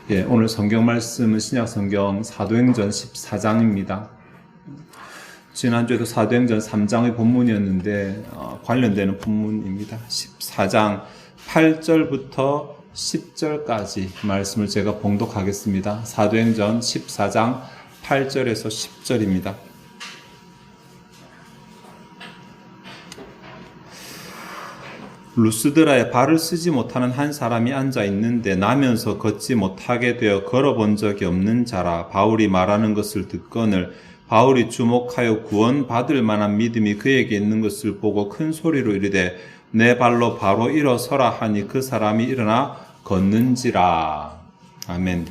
오늘 성경 말씀은 신약 성경 사도행전 14장입니다. 지난주에도 사도행전 3장의 본문이었는데 관련되는 본문입니다. 14장 8절부터 10절까지 말씀을 제가 봉독하겠습니다. 사도행전 14장 8절에서 10절입니다. 루스드라에 발을 쓰지 못하는 한 사람이 앉아 있는데 나면서 걷지 못하게 되어 걸어본 적이 없는 자라. 바울이 말하는 것을 듣거늘 바울이 주목하여 구원받을 만한 믿음이 그에게 있는 것을 보고 큰 소리로 이르되 내 발로 바로 일어서라 하니 그 사람이 일어나 걷는지라. 아멘.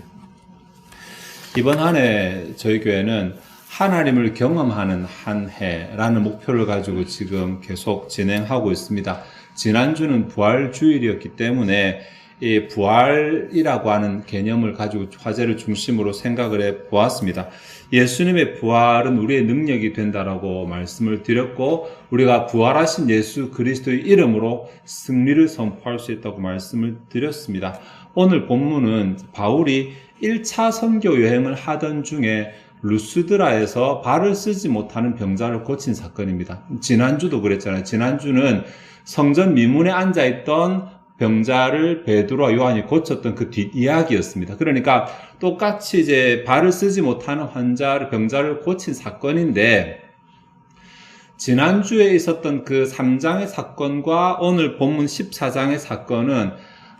이번 한 해 저희 교회는 하나님을 경험하는 한 해라는 목표를 가지고 지금 계속 진행하고 있습니다. 지난주는 부활주일이었기 때문에 이 부활이라고 하는 개념을 가지고 화제를 중심으로 생각을 해 보았습니다. 예수님의 부활은 우리의 능력이 된다라고 말씀을 드렸고, 우리가 부활하신 예수 그리스도의 이름으로 승리를 선포할 수 있다고 말씀을 드렸습니다. 오늘 본문은 바울이 1차 선교 여행을 하던 중에 루스드라에서 발을 쓰지 못하는 병자를 고친 사건입니다. 지난주도 그랬잖아요. 지난주는 성전 미문에 앉아있던 병자를 베드로와 요한이 고쳤던 그 뒷이야기였습니다. 그러니까 똑같이 이제 발을 쓰지 못하는 병자를 고친 사건인데, 지난주에 있었던 그 3장의 사건과 오늘 본문 14장의 사건은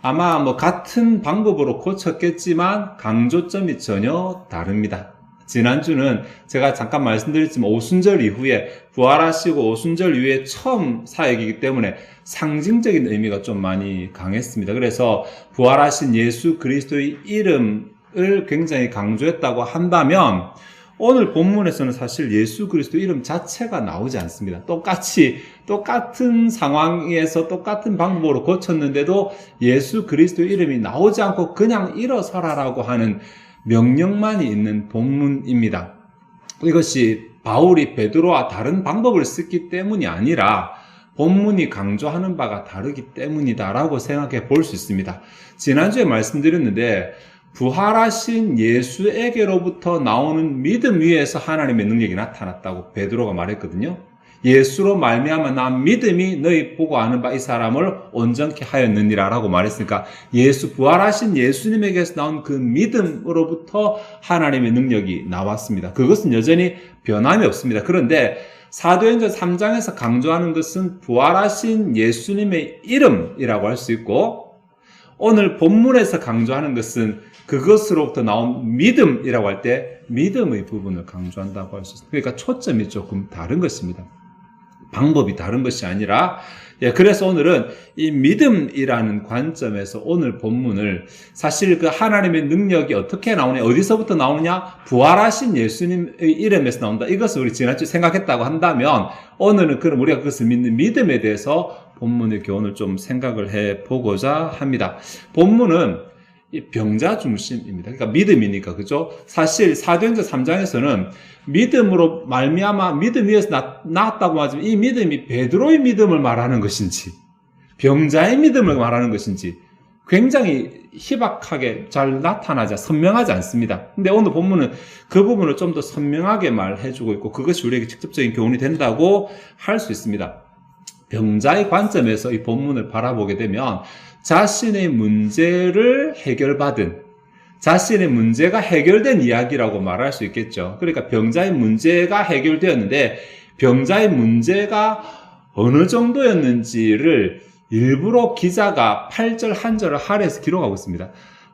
아마 같은 방법으로 고쳤겠지만 강조점이 전혀 다릅니다. 지난주는 제가 잠깐 말씀드렸지만 오순절 이후에 부활하시고 오순절 이후에 처음 사역이기 때문에 상징적인 의미가 좀 많이 강했습니다. 그래서 부활하신 예수 그리스도의 이름을 굉장히 강조했다고 한다면 오늘 본문에서는 사실 예수 그리스도 이름 자체가 나오지 않습니다. 똑같은 상황에서 똑같은 방법으로 고쳤는데도 예수 그리스도 이름이 나오지 않고 그냥 일어서라라고 하는 명령만이 있는 본문입니다. 이것이 바울이 베드로와 다른 방법을 썼기 때문이 아니라 본문이 강조하는 바가 다르기 때문이다라고 생각해 볼 수 있습니다. 지난주에 말씀드렸는데 부활하신 예수에게로부터 나오는 믿음 위에서 하나님의 능력이 나타났다고 베드로가 말했거든요. 예수로 말미암아 난 믿음이 너희 보고 아는 바 이 사람을 온전케 하였느니라 라고 말했으니까 부활하신 예수님에게서 나온 그 믿음으로부터 하나님의 능력이 나왔습니다. 그것은 여전히 변함이 없습니다. 그런데 사도행전 3장에서 강조하는 것은 부활하신 예수님의 이름이라고 할 수 있고, 오늘 본문에서 강조하는 것은 그것으로부터 나온 믿음이라고 할 때 믿음의 부분을 강조한다고 할 수 있습니다. 그러니까 초점이 조금 다른 것입니다. 방법이 다른 것이 아니라, 그래서 오늘은 이 믿음이라는 관점에서 오늘 본문을 사실 그 하나님의 능력이 어떻게 나오냐, 어디서부터 나오느냐, 부활하신 예수님의 이름에서 나온다. 이것을 우리 지난주에 생각했다고 한다면 오늘은 그럼 우리가 그것을 믿는 믿음에 대해서 본문의 교훈을 좀 생각을 해 보고자 합니다. 본문은 이 병자 중심입니다. 그러니까 믿음이니까, 그죠? 사실 사도행전 3장에서는 믿음으로 말미암아 믿음 위에서 나왔다고 하지만 이 믿음이 베드로의 믿음을 말하는 것인지 병자의 믿음을 말하는 것인지 굉장히 희박하게 잘 선명하지 않습니다. 근데 오늘 본문은 그 부분을 좀 더 선명하게 말해주고 있고, 그것이 우리에게 직접적인 교훈이 된다고 할 수 있습니다. 병자의 관점에서 이 본문을 바라보게 되면 자신의 문제를 자신의 문제가 해결된 이야기라고 말할 수 있겠죠. 그러니까 병자의 문제가 해결되었는데 병자의 문제가 어느 정도였는지를 일부러 기자가 8절 한 절을 할애해서 기록하고 있습니다.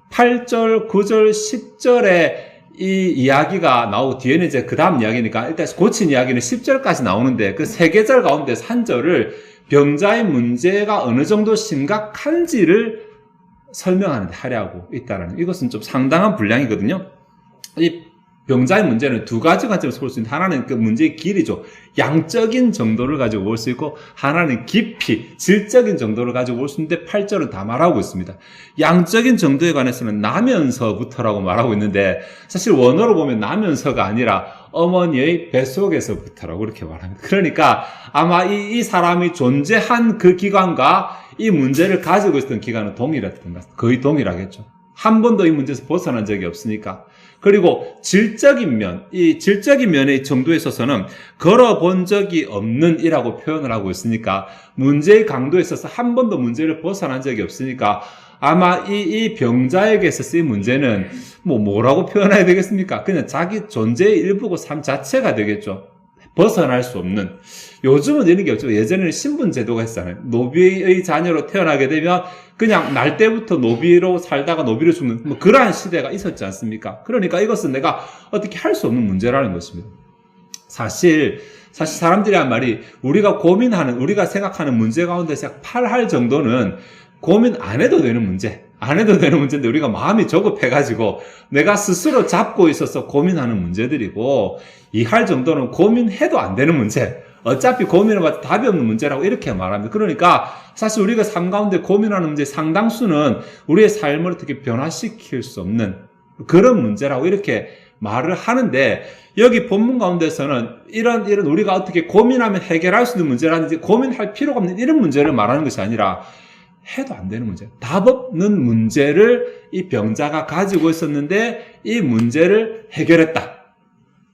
8절, 9절, 10절에 이 이야기가 나오고 뒤에는 이제 그 다음 이야기니까 일단 고친 이야기는 10절까지 나오는데 그 세 계절 가운데서 한 절을 병자의 문제가 어느 정도 심각한지를 설명하는 데 할애하고 있다는, 이것은 좀 상당한 분량이거든요. 이 병자의 문제는 두 가지 관점에서 볼 수 있는데, 하나는 그 문제의 길이죠. 양적인 정도를 가지고 볼 수 있고, 하나는 깊이, 질적인 정도를 가지고 볼 수 있는데 8절은 다 말하고 있습니다. 양적인 정도에 관해서는 나면서부터라고 말하고 있는데, 사실 원어로 보면 나면서가 아니라 어머니의 뱃속에서부터라고 그렇게 말합니다. 그러니까 아마 이 사람이 존재한 그 기간과 이 문제를 가지고 있었던 기간은 동일했던 것 같습니다. 거의 동일하겠죠. 한 번도 이 문제에서 벗어난 적이 없으니까. 그리고 질적인 면, 이 질적인 면의 정도에 있어서는 걸어본 적이 없는 이라고 표현을 하고 있으니까 문제의 강도에 있어서 한 번도 문제를 벗어난 적이 없으니까 아마 이 병자에게 있어서 이 문제는 뭐라고 표현해야 되겠습니까? 그냥 자기 존재의 일부고 삶 자체가 되겠죠. 벗어날 수 없는. 요즘은 이런 게 없죠. 예전에는 신분제도가 있었잖아요. 노비의 자녀로 태어나게 되면 그냥 날 때부터 노비로 살다가 노비로 죽는 그러한 시대가 있었지 않습니까? 그러니까 이것은 내가 어떻게 할 수 없는 문제라는 것입니다. 사실 사람들이 한 말이 우리가 고민하는, 우리가 생각하는 문제 가운데서 8할 정도는 고민 안 해도 되는 문제. 안 해도 되는 문제인데 우리가 마음이 조급해가지고 내가 스스로 잡고 있어서 고민하는 문제들이고 2할 정도는 고민해도 안 되는 문제. 어차피 고민해봐도 답이 없는 문제라고 이렇게 말합니다. 그러니까 사실 우리가 삶 가운데 고민하는 문제 상당수는 우리의 삶을 어떻게 변화시킬 수 없는 그런 문제라고 이렇게 말을 하는데 여기 본문 가운데서는 이런 우리가 어떻게 고민하면 해결할 수 있는 문제라든지 고민할 필요가 없는 이런 문제를 말하는 것이 아니라 해도 안 되는 문제. 답 없는 문제를 이 병자가 가지고 있었는데 이 문제를 해결했다.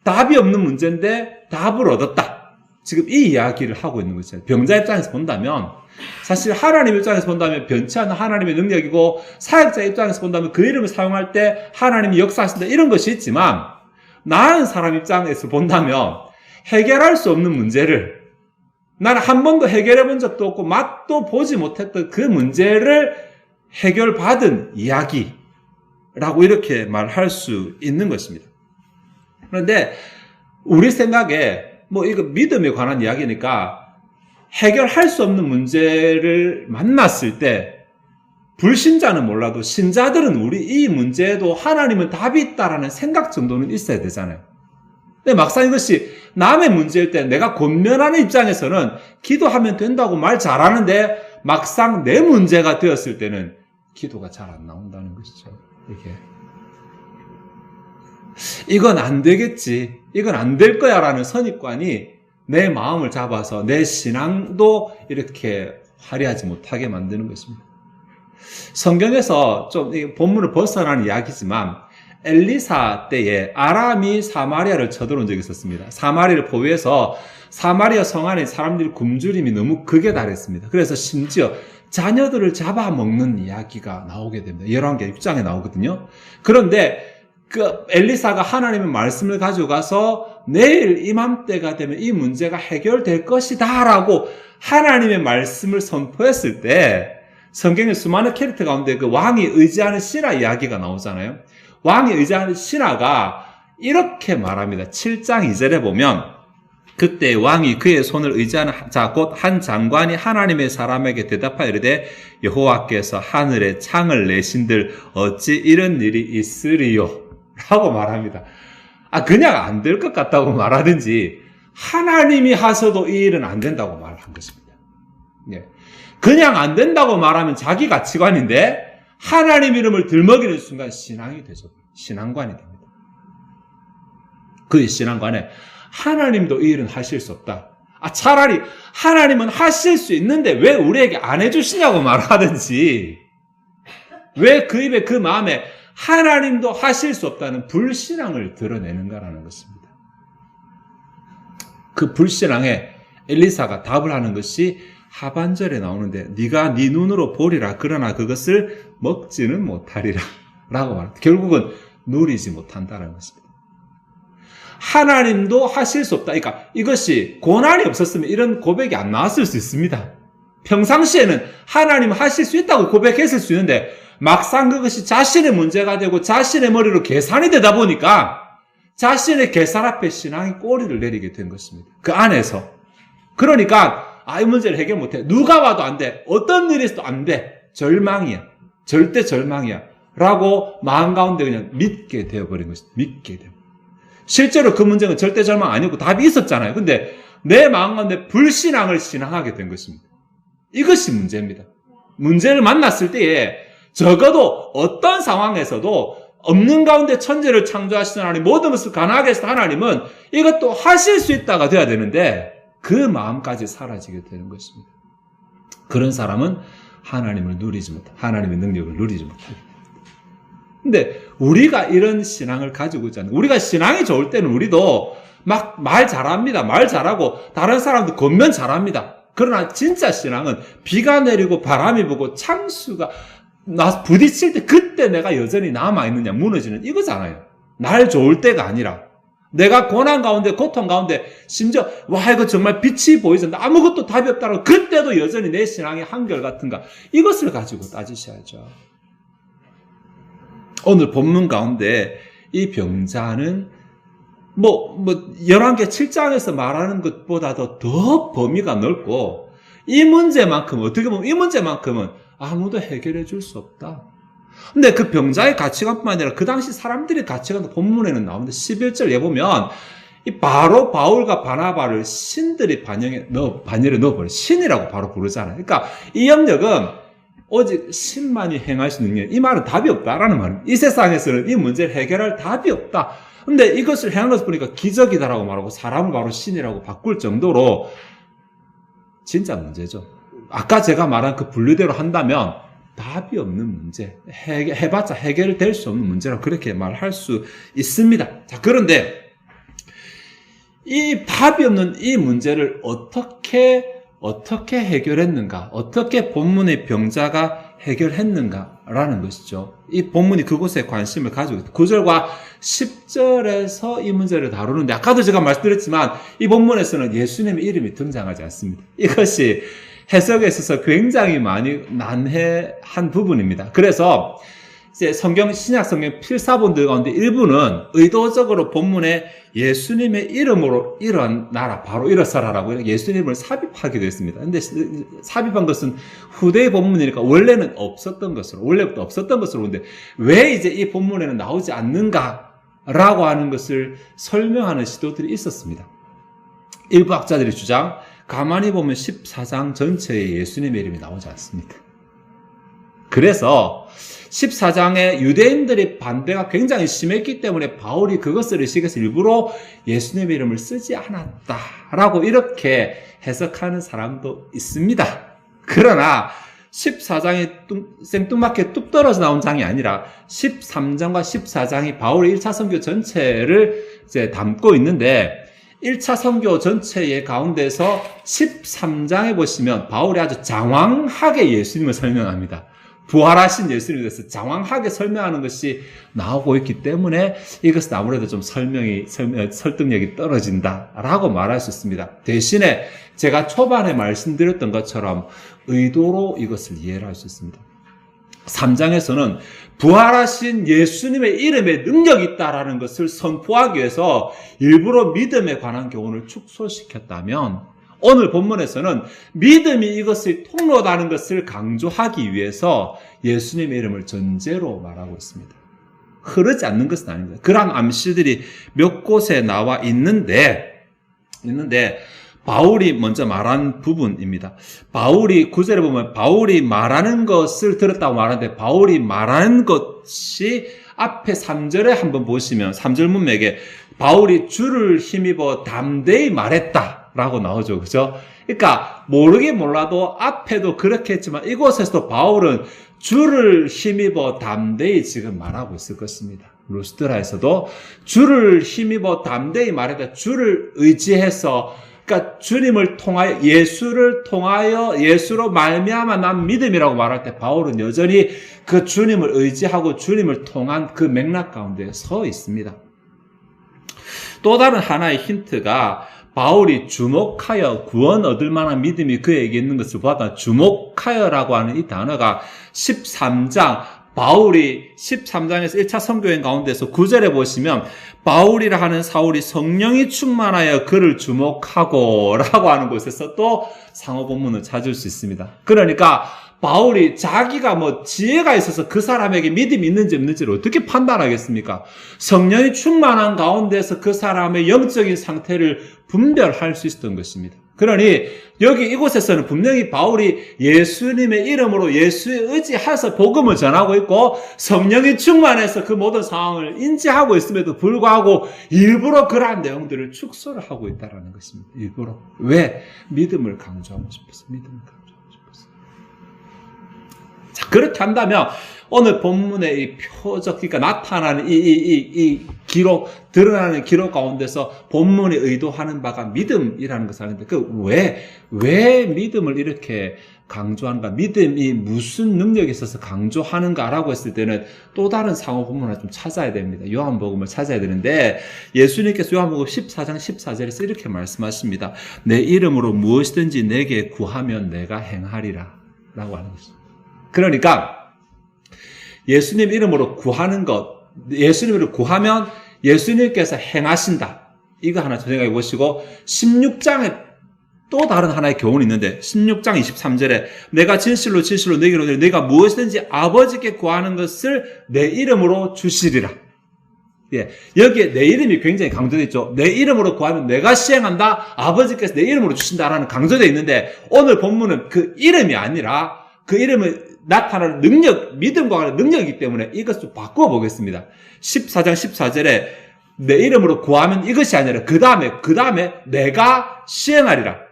답이 없는 문제인데 답을 얻었다. 지금 이 이야기를 하고 있는 것이죠. 병자 입장에서 본다면 사실 하나님 입장에서 본다면 변치 않는 하나님의 능력이고 사역자 입장에서 본다면 그 이름을 사용할 때 하나님이 역사하신다 이런 것이 있지만 나은 사람 입장에서 본다면 해결할 수 없는 문제를 나는 한 번도 해결해 본 적도 없고 맛도 보지 못했던 그 문제를 해결받은 이야기라고 이렇게 말할 수 있는 것입니다. 그런데 우리 생각에 이거 믿음에 관한 이야기니까 해결할 수 없는 문제를 만났을 때 불신자는 몰라도 신자들은 우리 이 문제에도 하나님은 답이 있다라는 생각 정도는 있어야 되잖아요. 근데 막상 이것이 남의 문제일 때 내가 권면하는 입장에서는 기도하면 된다고 말 잘하는데 막상 내 문제가 되었을 때는 기도가 잘 안 나온다는 것이죠. 이건 안 되겠지. 이건 안 될 거야 라는 선입관이 내 마음을 잡아서 내 신앙도 이렇게 화려하지 못하게 만드는 것입니다. 성경에서 좀 본문을 벗어나는 이야기지만 엘리사 때에 아람이 사마리아를 쳐들어온 적이 있었습니다. 사마리아를 포위해서 사마리아 성 안에 사람들이 굶주림이 너무 극에 달했습니다. 그래서 심지어 자녀들을 잡아먹는 이야기가 나오게 됩니다. 열왕기 6장에 나오거든요. 그런데 그 엘리사가 하나님의 말씀을 가지고 가서 내일 이맘때가 되면 이 문제가 해결될 것이다 라고 하나님의 말씀을 선포했을 때 성경의 수많은 캐릭터 가운데 그 왕이 의지하는 신하 이야기가 나오잖아요. 왕이 의지하는 신하가 이렇게 말합니다. 7장 2절에 보면 그때 왕이 그의 손을 의지하는 자 곧 한 장관이 하나님의 사람에게 대답하여 이르되 여호와께서 하늘에 창을 내신들 어찌 이런 일이 있으리요? 라고 말합니다. 그냥 안 될 것 같다고 말하든지 하나님이 하셔도 이 일은 안 된다고 말한 것입니다. 그냥 안 된다고 말하면 자기 가치관인데 하나님 이름을 들먹이는 순간 신앙이 되죠. 신앙관이 됩니다. 그 신앙관에 하나님도 이 일은 하실 수 없다. 차라리 하나님은 하실 수 있는데 왜 우리에게 안 해주시냐고 말하든지 왜 그 입에 그 마음에 하나님도 하실 수 없다는 불신앙을 드러내는가라는 것입니다. 그 불신앙에 엘리사가 답을 하는 것이 하반절에 나오는데 네가 네 눈으로 보리라 그러나 그것을 먹지는 못하리라 라고 말합니다. 결국은 누리지 못한다는 것입니다. 하나님도 하실 수 없다. 그러니까 이것이 고난이 없었으면 이런 고백이 안 나왔을 수 있습니다. 평상시에는 하나님 하실 수 있다고 고백했을 수 있는데 막상 그것이 자신의 문제가 되고 자신의 머리로 계산이 되다 보니까 자신의 계산 앞에 신앙이 꼬리를 내리게 된 것입니다. 그 안에서. 그러니까 이 문제를 해결 못해. 누가 와도 안 돼. 어떤 일이 있어도 안 돼. 절망이야. 절대 절망이야. 라고 마음 가운데 그냥 믿게 되어버린 것입니다. 믿게 되어. 실제로 그 문제는 절대 절망 아니고 답이 있었잖아요. 근데 내 마음 가운데 불신앙을 신앙하게 된 것입니다. 이것이 문제입니다. 문제를 만났을 때에 적어도 어떤 상황에서도 없는 가운데 천지를 창조하시는 하나님, 모든 것을 가능하게 하시는 하나님은 이것도 하실 수 있다가 돼야 되는데 그 마음까지 사라지게 되는 것입니다. 그런 사람은 하나님을 누리지 못해, 하나님의 능력을 누리지 못하게 됩니다. 근데 우리가 이런 신앙을 가지고 있잖아요. 우리가 신앙이 좋을 때는 우리도 막 말 잘합니다. 말 잘하고 다른 사람도 겉면 잘합니다. 그러나 진짜 신앙은 비가 내리고 바람이 불고 창수가 나 부딪힐 때 그때 내가 여전히 남아있느냐 무너지는 이거잖아요. 날 좋을 때가 아니라 내가 고난 가운데 고통 가운데 심지어 와 이거 정말 빛이 보이는데 아무것도 답이 없다고 그때도 여전히 내 신앙이 한결같은가 이것을 가지고 따지셔야죠. 오늘 본문 가운데 이 병자는 열왕기 7장에서 말하는 것보다도 더 범위가 넓고 이 문제만큼 어떻게 보면 이 문제만큼은 아무도 해결해 줄 수 없다. 근데 그 병자의 가치관뿐만 아니라 그 당시 사람들의 가치관도 본문에는 나오는데 11절에 보면 이 바로 바울과 바나바를 신들이 반열에 넣어버려 신이라고 바로 부르잖아요. 그러니까 이 영역은 오직 신만이 행할 수 있는 능력. 이 말은 답이 없다라는 말입니다. 이 세상에서는 이 문제를 해결할 답이 없다. 근데 이것을 행한 것을 보니까 기적이다라고 말하고 사람을 바로 신이라고 바꿀 정도로 진짜 문제죠. 아까 제가 말한 그 분류대로 한다면 답이 없는 문제, 해봤자 해결될 수 없는 문제라고 그렇게 말할 수 있습니다. 자, 그런데 이 답이 없는 이 문제를 어떻게 해결했는가? 어떻게 본문의 병자가 해결했는가라는 것이죠. 이 본문이 그곳에 관심을 가지고 있다. 9절과 10절에서 이 문제를 다루는데 아까도 제가 말씀드렸지만 이 본문에서는 예수님의 이름이 등장하지 않습니다. 이것이 해석에 있어서 굉장히 많이 난해한 부분입니다. 그래서 이제 신약 성경 필사본들 가운데 일부는 의도적으로 본문에 예수님의 이름으로 일어나라, 바로 일어서라라고 예수님을 삽입하기도 했습니다. 근데 삽입한 것은 후대의 본문이니까 원래부터 없었던 것으로 보는데 왜 이제 이 본문에는 나오지 않는가라고 하는 것을 설명하는 시도들이 있었습니다. 일부 학자들의 주장, 가만히 보면 14장 전체에 예수님의 이름이 나오지 않습니다. 그래서 14장에 유대인들의 반대가 굉장히 심했기 때문에 바울이 그것을 의식해서 일부러 예수님의 이름을 쓰지 않았다라고 이렇게 해석하는 사람도 있습니다. 그러나 14장이 생뚱맞게 뚝 떨어져 나온 장이 아니라 13장과 14장이 바울의 1차 선교 전체를 이제 담고 있는데 1차 선교 전체의 가운데서 13장에 보시면 바울이 아주 장황하게 예수님을 설명합니다. 부활하신 예수님에 대해서 장황하게 설명하는 것이 나오고 있기 때문에 이것은 아무래도 좀 설득력이 떨어진다라고 말할 수 있습니다. 대신에 제가 초반에 말씀드렸던 것처럼 의도로 이것을 이해를 할 수 있습니다. 3장에서는 부활하신 예수님의 이름에 능력이 있다라는 것을 선포하기 위해서 일부러 믿음에 관한 교훈을 축소시켰다면 오늘 본문에서는 믿음이 이것을 통로다는 것을 강조하기 위해서 예수님의 이름을 전제로 말하고 있습니다. 흐르지 않는 것은 아닙니다. 그러한 암시들이 몇 곳에 나와 있는데 바울이 먼저 말한 부분입니다. 바울이 9절에 보면 바울이 말하는 것을 들었다고 말하는데 바울이 말하는 것이 앞에 3절에 한번 보시면 3절 문맥에 바울이 주를 힘입어 담대히 말했다라고 나오죠. 그죠? 그러니까 모르게 몰라도 앞에도 그렇게 했지만 이곳에서도 바울은 주를 힘입어 담대히 지금 말하고 있을 것입니다. 루스드라에서도 주를 힘입어 담대히 말했다. 주를 의지해서 그러니까 주님을 통하여 예수로 말미암아 난 믿음이라고 말할 때 바울은 여전히 그 주님을 의지하고 주님을 통한 그 맥락 가운데 서 있습니다. 또 다른 하나의 힌트가 바울이 주목하여 구원 얻을 만한 믿음이 그에게 있는 것을 보았다. 주목하여라고 하는 이 단어가 13장 바울이 13장에서 1차 선교행 가운데서 9절에 보시면 바울이라 하는 사울이 성령이 충만하여 그를 주목하고 라고 하는 곳에서 또 상호 본문을 찾을 수 있습니다. 그러니까 바울이 자기가 지혜가 있어서 그 사람에게 믿음이 있는지 없는지를 어떻게 판단하겠습니까? 성령이 충만한 가운데서 그 사람의 영적인 상태를 분별할 수 있었던 것입니다. 그러니 여기 이곳에서는 분명히 바울이 예수님의 이름으로 예수의 의지해서 복음을 전하고 있고 성령이 충만해서 그 모든 상황을 인지하고 있음에도 불구하고 일부러 그러한 내용들을 축소를 하고 있다는 것입니다. 일부러. 왜? 믿음을 강조하고 싶어서. 자, 그렇게 한다면 오늘 본문의 이 표적, 그러니까 나타나는 이 기록, 드러나는 기록 가운데서 본문이 의도하는 바가 믿음이라는 것을 하는데, 왜 믿음을 이렇게 강조하는가? 믿음이 무슨 능력에 있어서 강조하는가라고 했을 때는 또 다른 상호 본문을 좀 찾아야 됩니다. 요한복음을 찾아야 되는데, 예수님께서 요한복음 14장 14절에서 이렇게 말씀하십니다. 내 이름으로 무엇이든지 내게 구하면 내가 행하리라. 라고 하는 것입니다. 그러니까, 예수님 이름으로 구하는 것, 예수님으로 구하면 예수님께서 행하신다. 이거 하나 생각해 보시고, 16장에 또 다른 하나의 교훈이 있는데 16장 23절에 내가 진실로 내게 이르노니 내가 무엇이든지 아버지께 구하는 것을 내 이름으로 주시리라. 예, 여기에 내 이름이 굉장히 강조되어 있죠. 내 이름으로 구하면 내가 시행한다. 아버지께서 내 이름으로 주신다라는 강조되어 있는데 오늘 본문은 그 이름이 아니라 그 이름을 나타나는 능력, 믿음과 관련된 능력이기 때문에 이것을 좀 바꾸어 보겠습니다. 14장 14절에 내 이름으로 구하면 이것이 아니라 그 다음에 내가 시행하리라.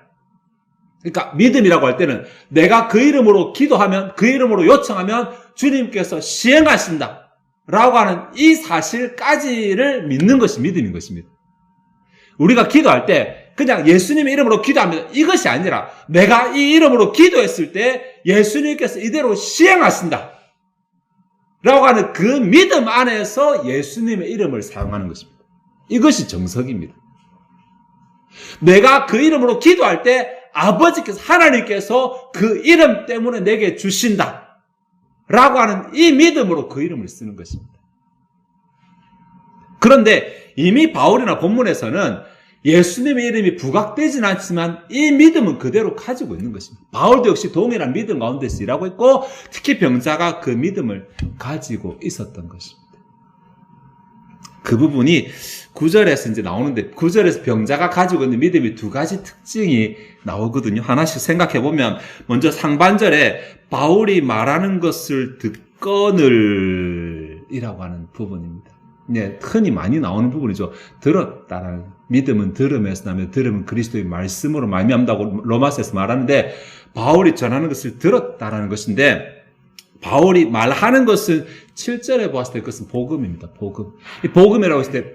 그러니까 믿음이라고 할 때는 내가 그 이름으로 기도하면, 그 이름으로 요청하면 주님께서 시행하신다 라고 하는 이 사실까지를 믿는 것이 믿음인 것입니다. 우리가 기도할 때 그냥 예수님의 이름으로 기도하면 이것이 아니라 내가 이 이름으로 기도했을 때 예수님께서 이대로 시행하신다 라고 하는 그 믿음 안에서 예수님의 이름을 사용하는 것입니다. 이것이 정석입니다. 내가 그 이름으로 기도할 때 아버지께서, 하나님께서 그 이름 때문에 내게 주신다 라고 하는 이 믿음으로 그 이름을 쓰는 것입니다. 그런데 이미 바울이나 본문에서는 예수님의 이름이 부각되지는 않지만 이 믿음은 그대로 가지고 있는 것입니다. 바울도 역시 동일한 믿음 가운데서 일하고 있고 특히 병자가 그 믿음을 가지고 있었던 것입니다. 그 부분이 9절에서 이제 나오는데 9절에서 병자가 가지고 있는 믿음이 두 가지 특징이 나오거든요. 하나씩 생각해 보면 먼저 상반절에 바울이 말하는 것을 듣거늘 이라고 하는 부분입니다. 네, 흔히 많이 나오는 부분이죠. 들었다라는 믿음은 들음에서 나면 들음은 그리스도의 말씀으로 말미암다고 로마서에서 말하는데 바울이 전하는 것을 들었다라는 것인데 바울이 말하는 것은 7절에 보았을 때 그것은 복음입니다. 복음. 이 복음이라고 했을 때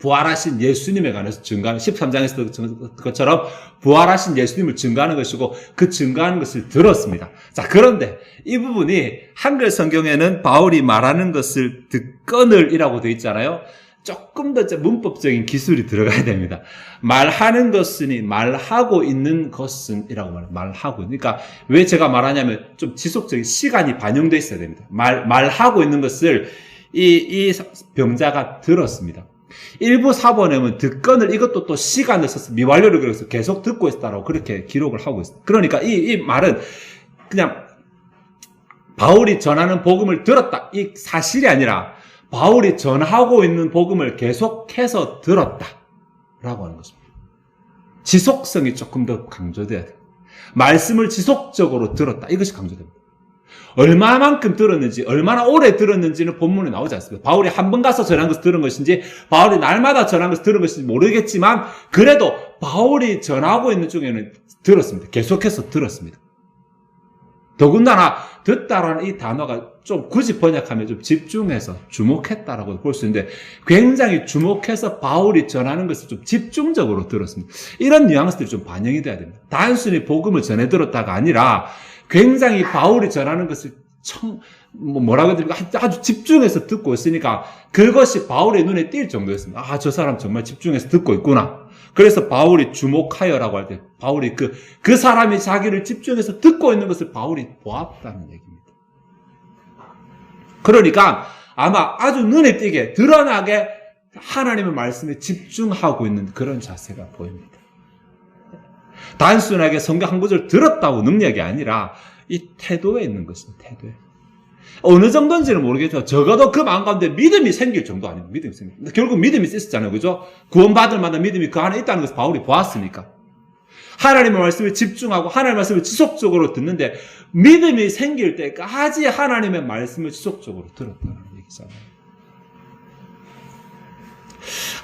부활하신 예수님에 관해서 증거하는 13장에서 것처럼 부활하신 예수님을 증거하는 것이고 그 증거하는 것을 들었습니다. 자, 그런데 이 부분이 한글 성경에는 바울이 말하는 것을 듣거늘이라고 되어 있잖아요. 조금 더 문법적인 기술이 들어가야 됩니다. 말하는 것은이 말하고 있는 것은이라고 말해요. 말하고. 그러니까 왜 제가 말하냐면 좀 지속적인 시간이 반영되어 있어야 됩니다. 말하고 있는 것을 이 병자가 들었습니다. 일부 사본에는 듣거늘 이것도 또 시간을 써서 미완료를 그려서 계속 듣고 있었다라고 그렇게 기록을 하고 있어요. 그러니까 이 말은 그냥 바울이 전하는 복음을 들었다. 이 사실이 아니라 바울이 전하고 있는 복음을 계속해서 들었다라고 하는 것입니다. 지속성이 조금 더 강조돼야 돼요. 말씀을 지속적으로 들었다. 이것이 강조됩니다. 얼마만큼 들었는지, 얼마나 오래 들었는지는 본문에 나오지 않습니다. 바울이 한 번 가서 전한 것을 들은 것인지, 바울이 날마다 전한 것을 들은 것인지 모르겠지만, 그래도 바울이 전하고 있는 중에는 들었습니다. 계속해서 들었습니다. 더군다나 듣다라는 이 단어가 좀 굳이 번역하면 좀 집중해서 주목했다라고 볼 수 있는데 굉장히 주목해서 바울이 전하는 것을 좀 집중적으로 들었습니다. 이런 뉘앙스들이 좀 반영이 돼야 됩니다. 단순히 복음을 전해 들었다가 아니라 굉장히 바울이 전하는 것을 뭐라고 해야 됩니까? 아주 집중해서 듣고 있으니까 그것이 바울의 눈에 띌 정도였습니다. 아, 저 사람 정말 집중해서 듣고 있구나. 그래서 바울이 주목하여라고 할 때 바울이 그 사람이 자기를 집중해서 듣고 있는 것을 바울이 보았다는 얘기입니다. 그러니까 아마 아주 눈에 띄게 드러나게 하나님의 말씀에 집중하고 있는 그런 자세가 보입니다. 단순하게 성경 한 구절 들었다고 능력이 아니라 이 태도에 있는 것입니다. 태도에. 어느 정도인지는 모르겠지만 적어도 그 마음 가운데 믿음이 생길 정도 아닙니까? 믿음이 생깁니다. 결국 믿음이 있었잖아요. 그죠? 구원받을 만한 믿음이 그 안에 있다는 것을 바울이 보았으니까. 하나님의 말씀에 집중하고 하나님의 말씀을 지속적으로 듣는데 믿음이 생길 때까지 하나님의 말씀을 지속적으로 들었다는 얘기잖아요.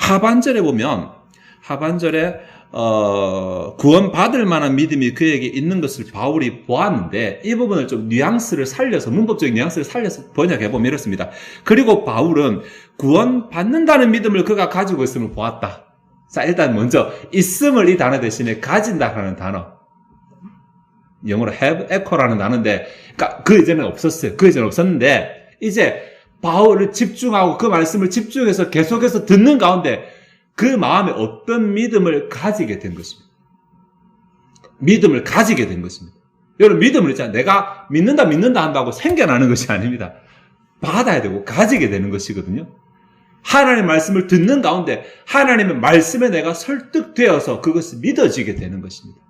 하반절에 보면 하반절에 구원받을 만한 믿음이 그에게 있는 것을 바울이 보았는데 이 부분을 좀 뉘앙스를 살려서 문법적인 뉘앙스를 살려서 번역해보면 이렇습니다. 그리고 바울은 구원받는다는 믿음을 그가 가지고 있음을 보았다. 자, 일단 먼저 있음을 이 단어 대신에 가진다라는 단어, 영어로 have, echo라는 단어인데, 그러니까 그 이전에 없었어요. 그 이전에 없었는데 이제 바울을 집중하고 그 말씀을 집중해서 계속해서 듣는 가운데 그 마음에 어떤 믿음을 가지게 된 것입니다. 믿음을 가지게 된 것입니다. 여러분, 믿음을 있잖아요. 내가 믿는다 한다고 생겨나는 것이 아닙니다. 받아야 되고 가지게 되는 것이거든요. 하나님의 말씀을 듣는 가운데 하나님의 말씀에 내가 설득되어서 그것이 믿어지게 되는 것입니다.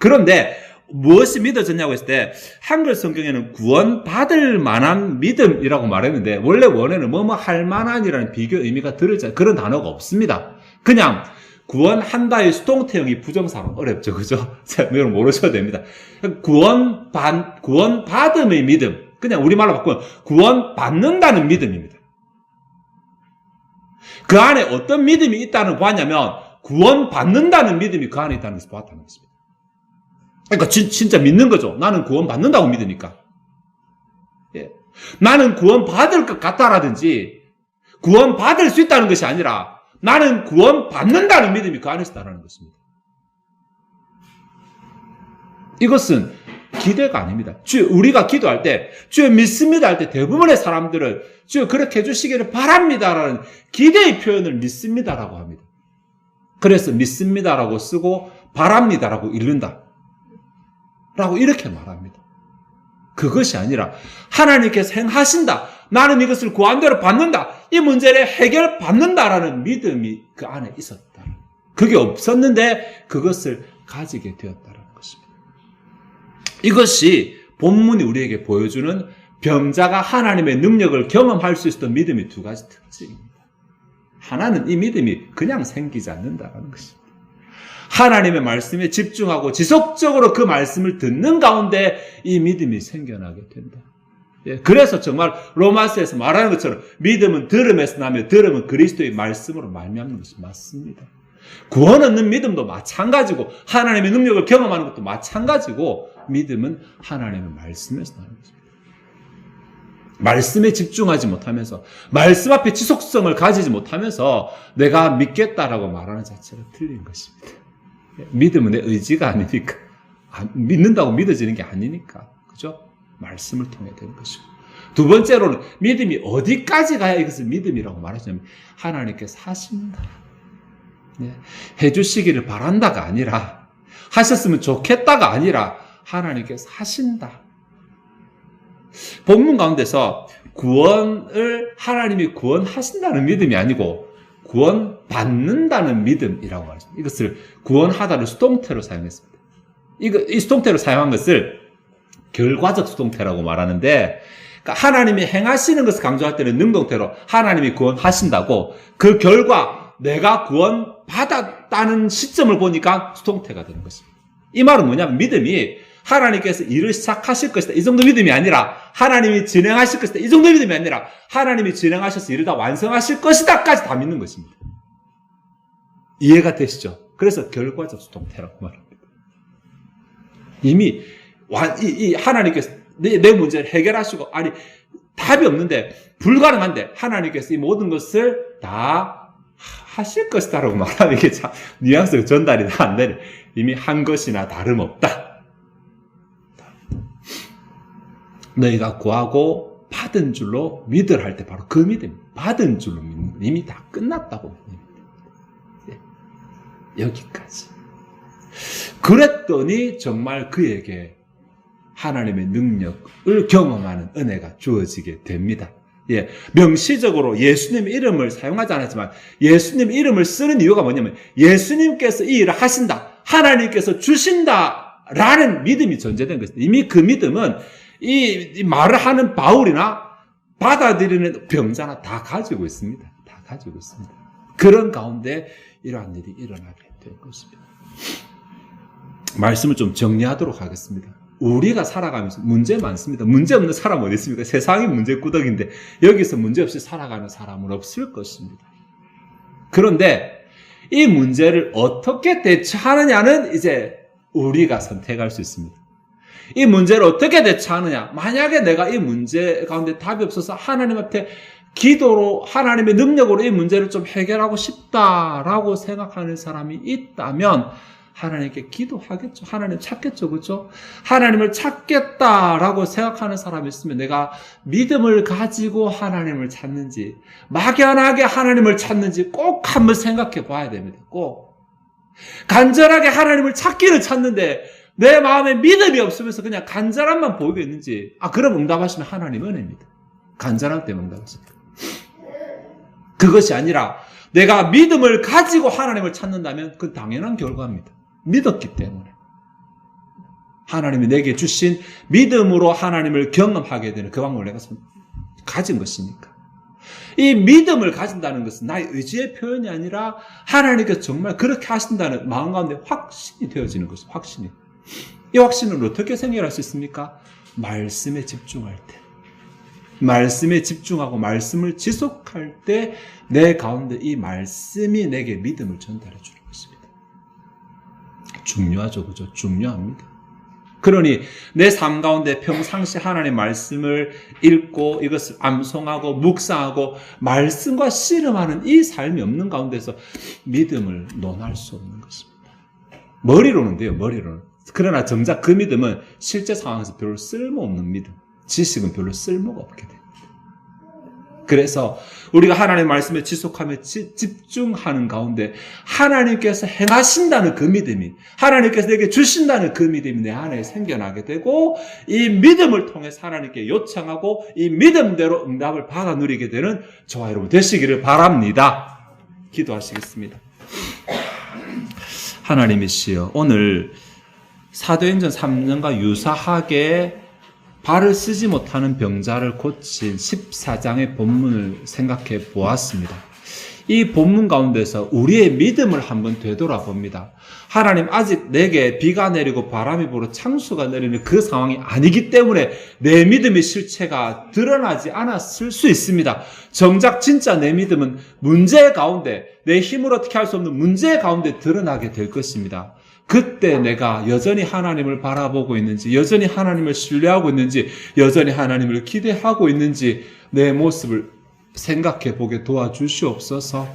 그런데 무엇이 믿어졌냐고 했을 때 한글 성경에는 구원받을 만한 믿음이라고 말했는데 원래 원어에는 뭐뭐 할 만한이라는 비교 의미가 들어있잖아요. 그런 단어가 없습니다. 그냥 구원한다의 수동태형이 부정사로 어렵죠. 그죠? 여러분 모르셔도 됩니다. 구원받음의 믿음, 그냥 우리말로 바꾸면 구원받는다는 믿음입니다. 그 안에 어떤 믿음이 있다는 걸 보았냐면 구원받는다는 믿음이 그 안에 있다는 것을 보았다는 것입니다. 그러니까 진짜 믿는 거죠. 나는 구원받는다고 믿으니까. 예. 나는 구원받을 것 같다라든지 구원받을 수 있다는 것이 아니라 나는 구원받는다는 믿음이 그 안에 있다는 것입니다. 이것은 기대가 아닙니다. 주여, 우리가 기도할 때 주여 믿습니다 할 때 대부분의 사람들은 주여 그렇게 해주시기를 바랍니다라는 기대의 표현을 믿습니다라고 합니다. 그래서 믿습니다라고 쓰고 바랍니다라고 읽는다 라고 이렇게 말합니다. 그것이 아니라 하나님께서 행하신다, 나는 이것을 구한 대로 받는다, 이 문제를 해결받는다라는 믿음이 그 안에 있었다. 그게 없었는데 그것을 가지게 되었다는 것입니다. 이것이 본문이 우리에게 보여주는 병자가 하나님의 능력을 경험할 수 있었던 믿음의 두 가지 특징입니다. 하나는 이 믿음이 그냥 생기지 않는다는 것입니다. 하나님의 말씀에 집중하고 지속적으로 그 말씀을 듣는 가운데 이 믿음이 생겨나게 된다. 예, 그래서 정말 로마서에서 말하는 것처럼 믿음은 들음에서 나며 들음은 그리스도의 말씀으로 말미암는 것이 맞습니다. 구원 얻는 믿음도 마찬가지고 하나님의 능력을 경험하는 것도 마찬가지고 믿음은 하나님의 말씀에서 나는 것입니다. 말씀에 집중하지 못하면서 말씀 앞에 지속성을 가지지 못하면서 내가 믿겠다라고 말하는 자체가 틀린 것입니다. 믿음은 내 의지가 아니니까, 믿는다고 믿어지는 게 아니니까, 그죠? 말씀을 통해 되는 것이고. 두 번째로는 믿음이 어디까지 가야 이것을 믿음이라고 말하냐면 하나님께서 하신다, 네. 해주시기를 바란다가 아니라, 하셨으면 좋겠다가 아니라 하나님께서 하신다. 본문 가운데서 구원을 하나님이 구원하신다는 믿음이 아니고 구원받는다는 믿음이라고 말합니다. 이것을 구원하다를 수동태로 사용했습니다. 이 수동태로 사용한 것을 결과적 수동태라고 말하는데, 그러니까 하나님이 행하시는 것을 강조할 때는 능동태로 하나님이 구원하신다고, 그 결과 내가 구원받았다는 시점을 보니까 수동태가 되는 것입니다. 이 말은 뭐냐면 믿음이 하나님께서 일을 시작하실 것이다, 이 정도 믿음이 아니라 하나님이 진행하실 것이다, 이 정도 믿음이 아니라 하나님이 진행하셔서 일을 다 완성하실 것이다까지 다 믿는 것입니다. 이해가 되시죠? 그래서 결과적 수동태라고 말합니다. 이미 이 하나님께서 내 문제를 해결하시고, 아니 답이 없는데 불가능한데 하나님께서 이 모든 것을 다 하실 것이다라고 말하는 게 참 뉘앙스가 전달이 다 안 되네. 이미 한 것이나 다름없다. 너희가 구하고 받은 줄로 믿으라 할 때 바로 그 믿음, 받은 줄로 믿는 것, 이미 다 끝났다고 믿습니다. 여기까지. 그랬더니 정말 그에게 하나님의 능력을 경험하는 은혜가 주어지게 됩니다. 예, 명시적으로 예수님 이름을 사용하지 않았지만 예수님 이름을 쓰는 이유가 뭐냐면 예수님께서 이 일을 하신다, 하나님께서 주신다라는 믿음이 전제된 것입니다. 이미 그 믿음은 이 말을 하는 바울이나 받아들이는 병자나 다 가지고 있습니다. 다 가지고 있습니다. 그런 가운데 이러한 일이 일어나게 된 것입니다. 말씀을 좀 정리하도록 하겠습니다. 우리가 살아가면서 문제 많습니다. 문제 없는 사람 어디 있습니까? 세상이 문제구덕인데 여기서 문제 없이 살아가는 사람은 없을 것입니다. 그런데 이 문제를 어떻게 대처하느냐는 이제 우리가 선택할 수 있습니다. 이 문제를 어떻게 대처하느냐. 만약에 내가 이 문제 가운데 답이 없어서 하나님한테 기도로 하나님의 능력으로 이 문제를 좀 해결하고 싶다라고 생각하는 사람이 있다면 하나님께 기도하겠죠. 하나님 찾겠죠. 그렇죠? 하나님을 찾겠다라고 생각하는 사람이 있으면 내가 믿음을 가지고 하나님을 찾는지 막연하게 하나님을 찾는지 꼭 한번 생각해 봐야 됩니다. 꼭. 간절하게 하나님을 찾기를 찾는데 내 마음에 믿음이 없으면서 그냥 간절함만 보이고 있는지 그럼 응답하시면 하나님 은혜입니다. 간절함 때문에 응답하십니다. 그것이 아니라 내가 믿음을 가지고 하나님을 찾는다면 그건 당연한 결과입니다. 믿었기 때문에. 하나님이 내게 주신 믿음으로 하나님을 경험하게 되는 그 방법을 내가 가진 것이니까. 이 믿음을 가진다는 것은 나의 의지의 표현이 아니라 하나님께서 정말 그렇게 하신다는 마음 가운데 확신이 되어지는 것입니다. 확신이. 이 확신은 어떻게 생겨날 수 있습니까? 말씀에 집중할 때. 말씀에 집중하고 말씀을 지속할 때 내 가운데 이 말씀이 내게 믿음을 전달해 주는 것입니다. 중요하죠. 그죠? 중요합니다. 그러니 내 삶 가운데 평상시 하나님의 말씀을 읽고 이것을 암송하고 묵상하고 말씀과 씨름하는 이 삶이 없는 가운데서 믿음을 논할 수 없는 것입니다. 머리로는 돼요. 머리로는. 그러나 정작 그 믿음은 실제 상황에서 별로 쓸모없는 믿음. 지식은 별로 쓸모가 없게 됩니다. 그래서 우리가 하나님의 말씀에 지속하며 집중하는 가운데 하나님께서 행하신다는 그 믿음이, 하나님께서 내게 주신다는 그 믿음이 내 안에 생겨나게 되고 이 믿음을 통해서 하나님께 요청하고 이 믿음대로 응답을 받아 누리게 되는 저와 여러분 되시기를 바랍니다. 기도하시겠습니다. 하나님이시여, 오늘 사도행전 3장과 유사하게 발을 쓰지 못하는 병자를 고친 14장의 본문을 생각해 보았습니다. 이 본문 가운데서 우리의 믿음을 한번 되돌아봅니다. 하나님, 아직 내게 비가 내리고 바람이 불어 창수가 내리는 그 상황이 아니기 때문에 내 믿음의 실체가 드러나지 않았을 수 있습니다. 정작 진짜 내 믿음은 문제 가운데, 내 힘으로 어떻게 할 수 없는 문제 가운데 드러나게 될 것입니다. 그때 내가 여전히 하나님을 바라보고 있는지, 여전히 하나님을 신뢰하고 있는지, 여전히 하나님을 기대하고 있는지 내 모습을 생각해 보게 도와주시옵소서.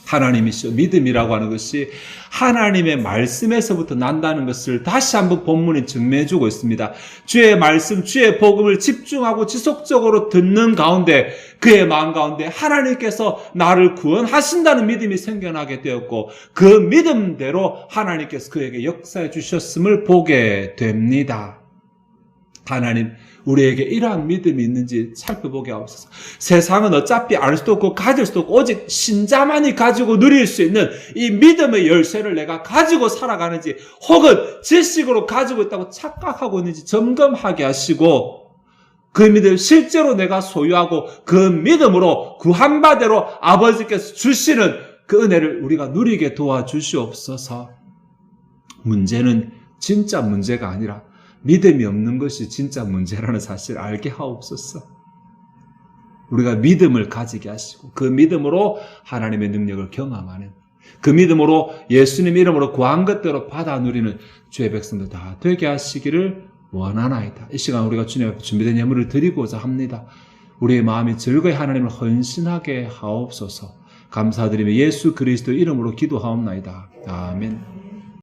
하나님이시여, 믿음이라고 하는 것이 하나님의 말씀에서부터 난다는 것을 다시 한번 본문이 증명해주고 있습니다. 주의 말씀, 주의 복음을 집중하고 지속적으로 듣는 가운데 그의 마음 가운데 하나님께서 나를 구원하신다는 믿음이 생겨나게 되었고 그 믿음대로 하나님께서 그에게 역사해 주셨음을 보게 됩니다. 하나님, 우리에게 이러한 믿음이 있는지 살펴보게 하옵소서. 세상은 어차피 알 수도 없고 가질 수도 없고 오직 신자만이 가지고 누릴 수 있는 이 믿음의 열쇠를 내가 가지고 살아가는지 혹은 지식으로 가지고 있다고 착각하고 있는지 점검하게 하시고 그 믿음을 실제로 내가 소유하고 그 믿음으로 구한바대로 아버지께서 주시는 그 은혜를 우리가 누리게 도와주시옵소서. 문제는 진짜 문제가 아니라 믿음이 없는 것이 진짜 문제라는 사실을 알게 하옵소서. 우리가 믿음을 가지게 하시고 그 믿음으로 하나님의 능력을 경험하는, 그 믿음으로 예수님 이름으로 구한 것대로 받아 누리는 주의 백성들 다 되게 하시기를 원하나이다. 이 시간 우리가 주님 앞에 준비된 예물을 드리고자 합니다. 우리의 마음이 즐거이 하나님을 헌신하게 하옵소서. 감사드리며 예수 그리스도 이름으로 기도하옵나이다. 아멘.